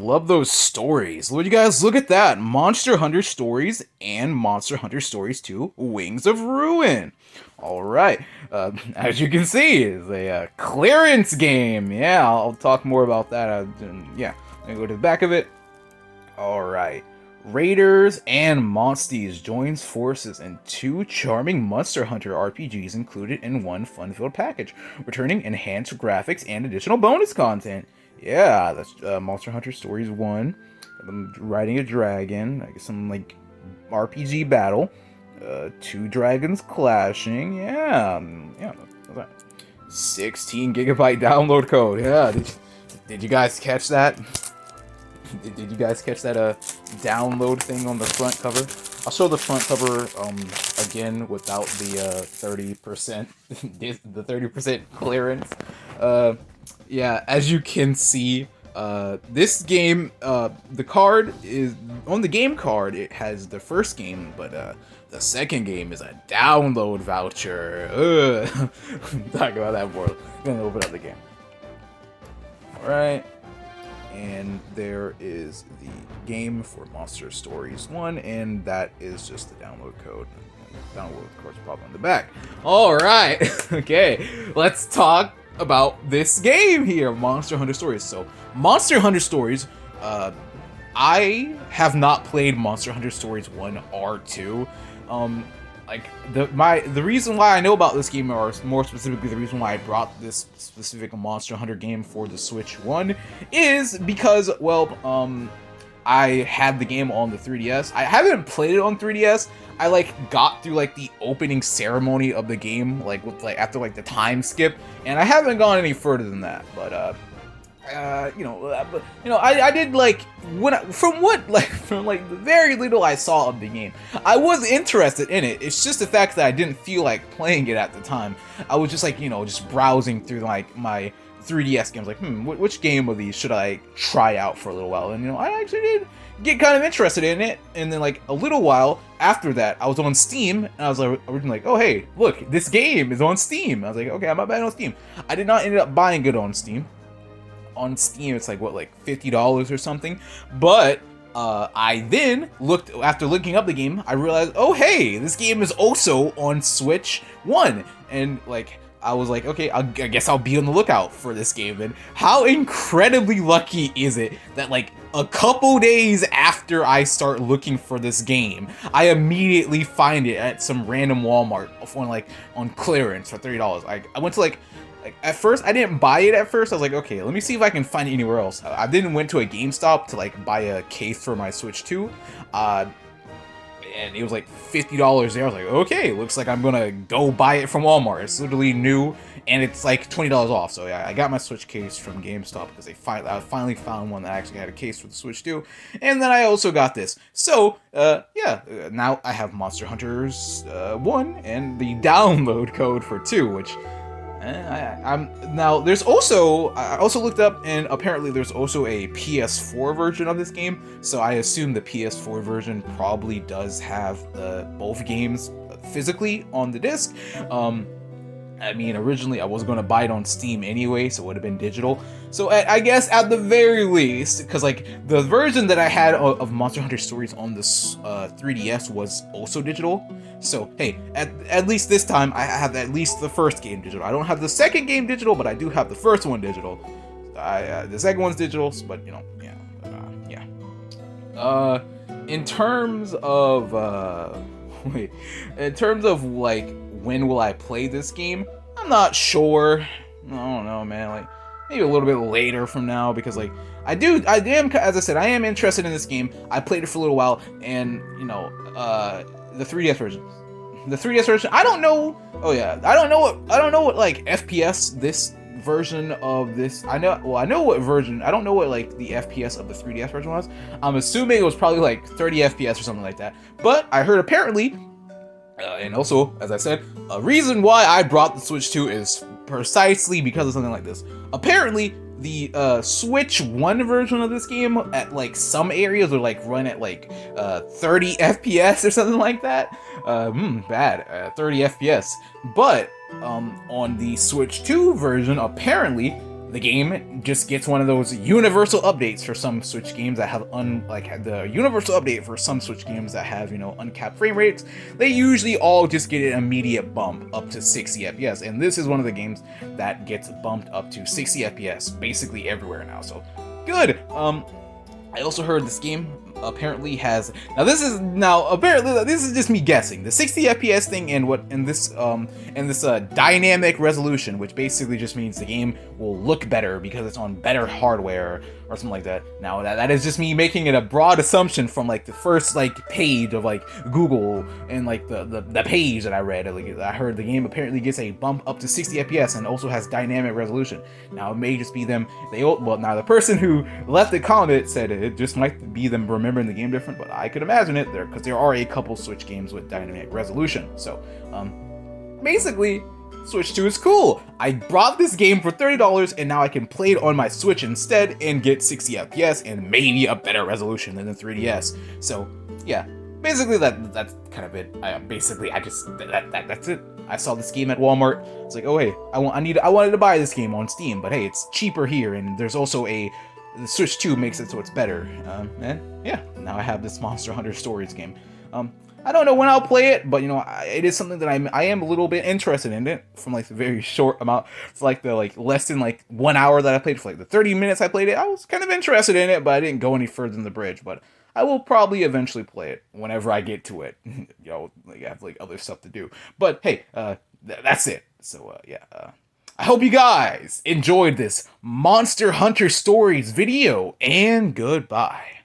Love those stories. Would you guys look at that? Monster Hunter Stories and Monster Hunter Stories 2 Wings of Ruin. Alright, as you can see, it's a clearance game. Yeah, I'll talk more about that. Yeah, let me go to the back of it. Alright. Raiders and Monsties joins forces in two charming Monster Hunter RPGs included in one fun-filled package, returning enhanced graphics and additional bonus content. Yeah, that's Monster Hunter Stories 1. I'm riding a dragon, I guess some like RPG battle. Two dragons clashing. Yeah, yeah. 16 gigabyte download code. Yeah, did you guys catch that? Did you guys catch that download thing on the front cover? I'll show the front cover again without the 30% the 30% clearance. Yeah, as you can see, this game, the card is on the game card. It has the first game, but the second game is a download voucher. Talk about that more. I'm gonna open up the game. All right. And there is the game for Monster Stories 1, and that is just the download code. And download code's probably on the back. Alright, okay, let's talk about this game here, Monster Hunter Stories. So, Monster Hunter Stories, I have not played Monster Hunter Stories 1 or 2. Like the reason why I know about this game, or more specifically the reason why I brought this specific Monster Hunter game for the Switch 1, is because, well, I had the game on the 3DS. I haven't played it on 3DS. I like got through like the opening ceremony of the game, like with like after like the time skip, and I haven't gone any further than that. But I did like from the very little I saw of the game, I was interested in it. It's just the fact that I didn't feel like playing it at the time. I was just like, just browsing through like my 3DS games, like, which game of these should I try out for a little while? And I actually did get kind of interested in it. And then like a little while after that, I was on Steam, and I was like, originally like, oh hey, look, this game is on Steam. I was like, okay, I might buy it on Steam. I did not end up buying it on Steam. On Steam, it's like what, like $50 or something. But I then looked, after looking up the game, I realized, oh hey, this game is also on Switch 1, and like I was like, okay, I guess I'll be on the lookout for this game. And how incredibly lucky is it that like a couple days after I start looking for this game, I immediately find it at some random Walmart on clearance for $30. I went to like at first, I didn't buy it at first. I was like, okay, let me see if I can find it anywhere else. I then went to a GameStop to like buy a case for my Switch 2. And it was like $50 there. I was like, okay, looks like I'm gonna go buy it from Walmart. It's literally new, and it's like $20 off. So yeah, I got my Switch case from GameStop because I finally found one that actually had a case for the Switch 2. And then I also got this. So now I have Monster Hunters 1 and the download code for 2, which now there's also, I also looked up, and apparently there's also a PS4 version of this game, so I assume the PS4 version probably does have both games physically on the disc. I mean, originally I was going to buy it on Steam anyway, so it would have been digital. So I guess at the very least, because like the version that I had of Monster Hunter Stories on the 3DS was also digital. So hey, at least this time I have at least the first game digital. I don't have the second game digital, but I do have the first one digital. The second one's digital, but yeah. In terms of in terms of like when will I play this game, I'm not sure. I don't know, man. Like maybe a little bit later from now, because like I am, as I said, I am interested in this game. I played it for a little while, and the 3DS version. The 3DS version, I don't know. Oh yeah, I don't know what like FPS this version of this. I know what version. I don't know what like the FPS of the 3DS version was. I'm assuming it was probably like 30 FPS or something like that. But I heard apparently, and also, as I said, a reason why I brought the Switch 2 is precisely because of something like this. Apparently, the Switch 1 version of this game at like some areas will like run at like 30 FPS or something like that. Bad. 30 FPS. But on the Switch 2 version, apparently the game just gets one of those universal updates for some Switch games that have the universal update for some Switch games that have, you know, uncapped frame rates. They usually all just get an immediate bump up to 60 FPS, and this is one of the games that gets bumped up to 60 FPS basically everywhere now. So good. I also heard this game apparently has, apparently this is just me guessing, the 60 FPS thing and this dynamic resolution, which basically just means the game will look better because it's on better hardware or something like that. Now that is just me making it a broad assumption from like the first like page of like Google and like the page that I read. Like, I heard the game apparently gets a bump up to 60 FPS and also has dynamic resolution. Now it may just be them, now the person who left the comment said it just might be them remembering the game different, but I could imagine it there because there are a couple Switch games with dynamic resolution. So basically, Switch 2 is cool. I bought this game for $30 and now I can play it on my Switch instead and get 60 FPS and maybe a better resolution than the 3DS. So yeah, basically that's kind of it. That's it. I saw this game at Walmart. It's like, oh hey, I wanted to buy this game on Steam, but hey, it's cheaper here, and there's also the Switch 2 makes it so it's better. And yeah, now I have this Monster Hunter Stories game. I don't know when I'll play it, but you know, it is something that I am a little bit interested in it from like the very short amount, for like the less than 1 hour that I played, for like the 30 minutes I played it. I was kind of interested in it, but I didn't go any further than the bridge. But I will probably eventually play it whenever I get to it. You know, I have other stuff to do. But hey, that's it. So yeah. I hope you guys enjoyed this Monster Hunter Stories video, and goodbye.